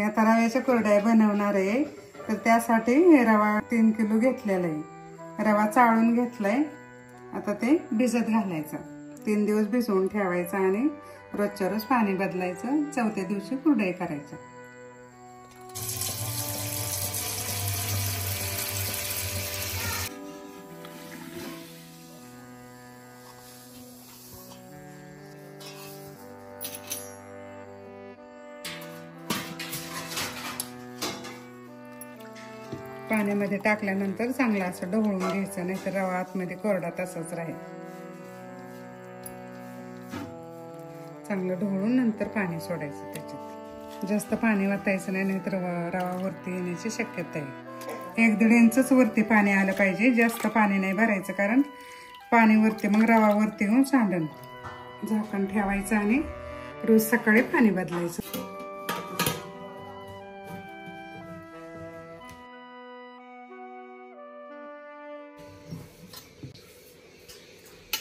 मी आता रव्याच्या कुरडया बनवणार आहे. तर त्यासाठी रवा 3 किलो घेतलेला आहे. रवा चाळून घेतलाय. आता ते भिजत घालायचं. 3 दिवस भिजवून ठेवायचं आणि रोजच्या रोज पाणी बदलायचं. चौथ्या दिवशी कुरडया करायच्या. पाण्यामध्ये टाकल्यानंतर चांगलं असं ढवळून घ्यायचं, नाहीतर रवा आतमध्ये कोरडा तसाच राहील. चांगलं ढवळून नंतर पाणी सोडायचं. त्याच्यात जास्त पाणी वतायचं नाही, नाहीतर रवा वरती येण्याची शक्यता आहे. 1-1.5 इंचच वरती पाणी आलं पाहिजे. जास्त पाणी नाही भरायचं, कारण पाणी वरती मग रवा वरती येऊन सांडण. झाकण ठेवायचं आणि रोज सकाळी पाणी बदलायचं.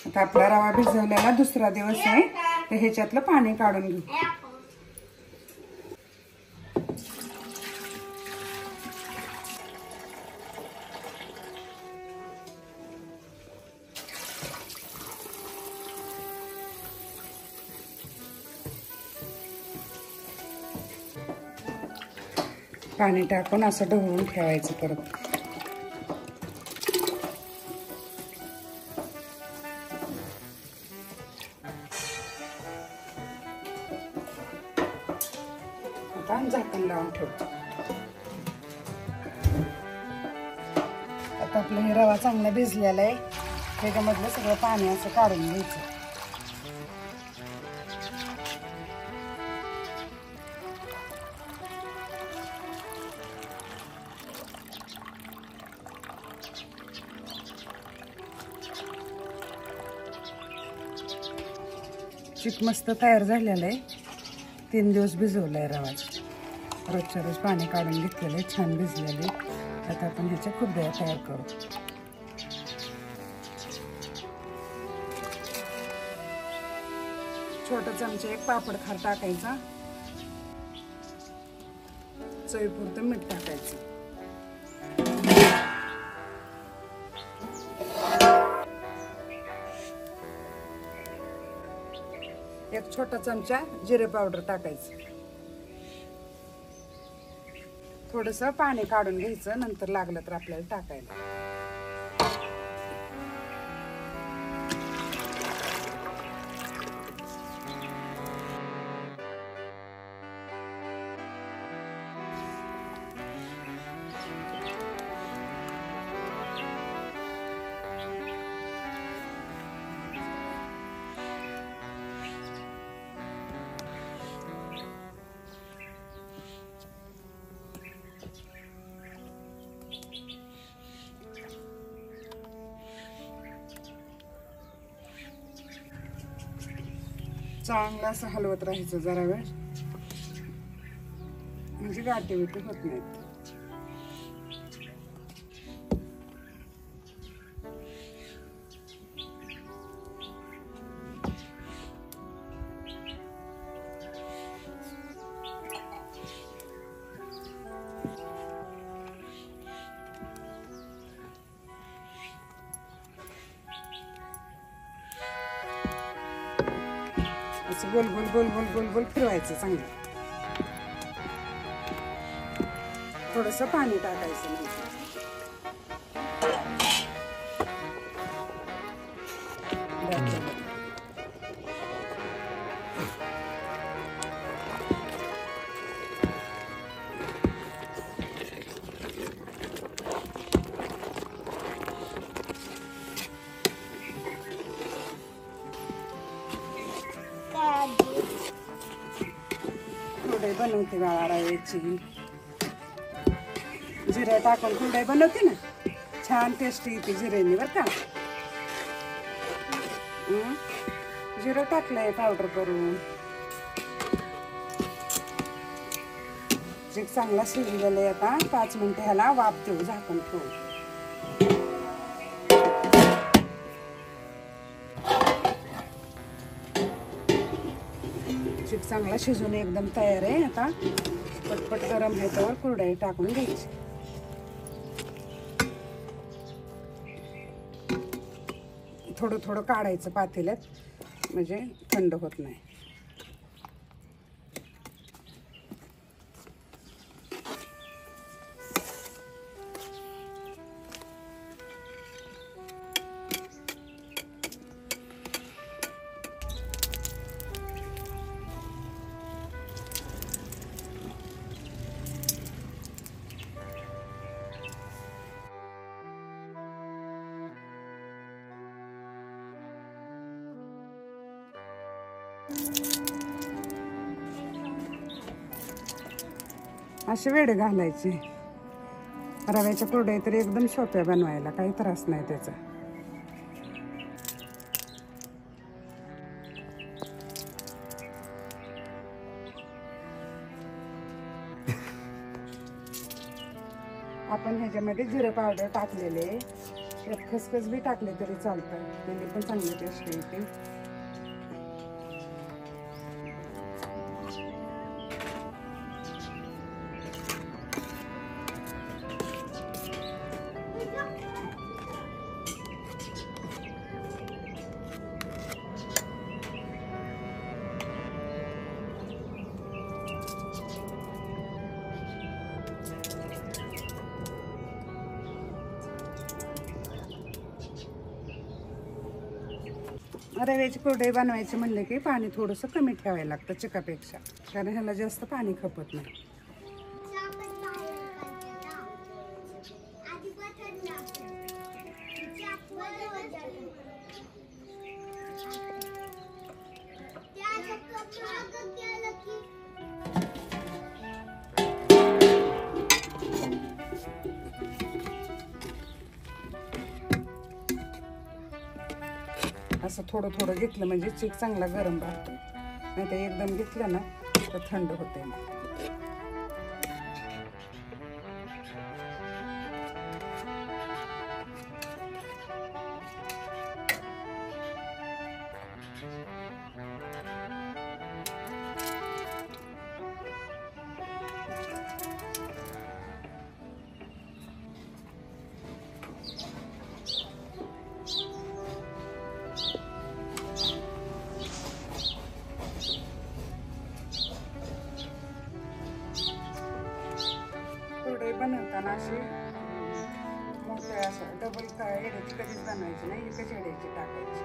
आता आपला रवा भिजवलेला दुसरा दिवस आहे. तर ह्याच्यातलं पाणी काढून घेऊ. पाणी टाकून असं ढवळून ठेवायचं परत. झाकण लावून ठेवतो. आता आपलं हे रवा चांगला भिजलेला आहे. त्याच्यामधलं सगळं पाणी असं काढून घ्यायचं. चिक मस्त तयार झालेलं आहे. 3 दिवस भिजवलाय रवा. रोजच्या रोज पाणी काढून घेतलेले, छान भिजलेले. आता आपण ह्याच्या कुरडया तयार करू. छोटा चमचा 1 पापड खार टाकायचा. चवीपुरतं मीठ टाकायचं. एक छोटा चमचा जिरे पावडर टाकायचं. थोडंसं पाणी काढून घ्यायचं, नंतर लागलं तर आपल्याला टाकायला. चांगलं असं हलवत राहायचं जरा वेळ, म्हणजे गाठी बिठी होत नाहीत. असं गोल गोल गोल गोल गोल गोल फिरवायचं चांगलं. थोडंसं पाणी टाकायचं नंतर. कुरडई बनवते बाळा रव्याची. जिरे टाकून कुरडई बनवते ना, छान टेस्टी येते जिरेने बरं का. जिरं टाकलंय पावडर करून. चिक चांगला शिजलेला आहे. आता 5 मिनिटं ह्याला वाफ देऊ झाकण ठेवून. चिक चांगला शिजून एकदम तयार आहे. आता पटपट गरम आहे त्यावर कुरडई टाकून घ्यायची. थोडं थोडं काढायचं पातेल्यात म्हणजे थंड होत नाही. असे वेडे घालायचे. रव्याच्या कुरडया तर एकदम सोप्या बनवायला, काही त्रास नाही त्याचा. आपण ह्याच्यामध्ये जिरे पावडर टाकलेले, त्यात खसखस बी टाकले तरी चालतं, त्याने पण चांगली टेस्ट येते. रव्याची कुरडई बनवायची म्हणले की पाणी थोडंसं कमी ठेवायला लागतं चिकापेक्षा, कारण ह्याला जास्त पाणी खपत नाही. असं थोडं थोडं घेतलं म्हणजे चीक चांगला गरम राहतो, नाही तर एकदम घेतलं ना तर थंड होते. कुरडई बनवताना अशी मोठ्या अशा डबल एड्याची कधीच बनवायची नाही, एकच एड्याची टाकायची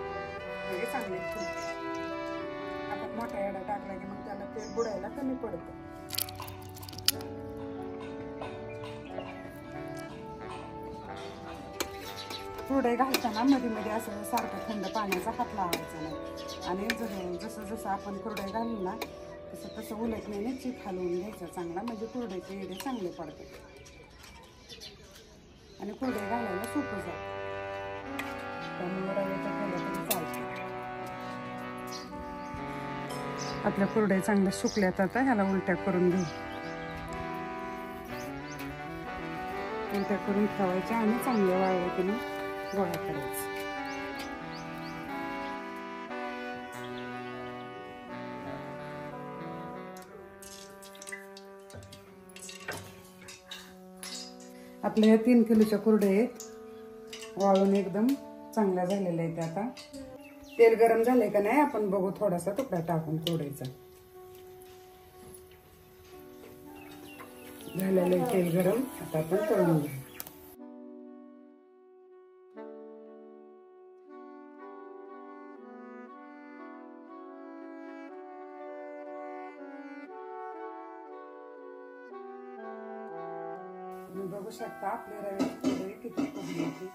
म्हणजे चांगली फुलते. आपण मोठ्या एड्या टाकला की मग त्याला तेल बुडायला कमी पडतं. कुरडई घालताना मध्ये मध्ये असं सारखं थंड पाण्याचा हात लावायचा नाही, आणि जसं जसं आपण कुरडई घालू ना तसं तसं उलटण्याने चीक हलवून घ्यायचा चांगला, म्हणजे कुरडईचे एडे चांगले पडतात आणि कुरडई घालायला सोपं जातं. त्यामुळे रव्याच्या केल्या तरी चालतं. आपल्या कुरडई चांगल्या सुकल्यात, आता ह्याला उलट्या करून घेऊ. उलट्या करून ठेवायच्या आणि चांगल्या वाळल्या की मग गोळा करायचा. आपल्या ह्या 3 किलोच्या कुरडया वाळून एकदम चांगल्या झालेल्या आहेत. आता तेल गरम झालंय का नाही आपण बघू, थोडासा तुकडा टाकून कुरडईचा. झालेलं आहे तेल गरम, आता आपण तळून घेऊ. बघू शकता आपली रव्याची कुरडई किती फुगली होती.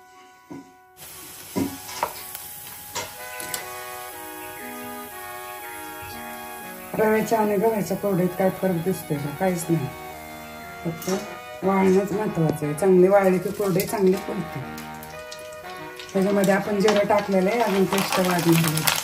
रव्याच्या आणि गव्हाच्या कुरडईत काय फरक दिसतोय का? काहीच नाही, फक्त वाळणंच महत्वाचं आहे. चांगली वाळली की कुरडई चांगली फुलते. त्याच्यामध्ये आपण जिरं टाकलेलं आहे, अजून टेस्ट वाढणार.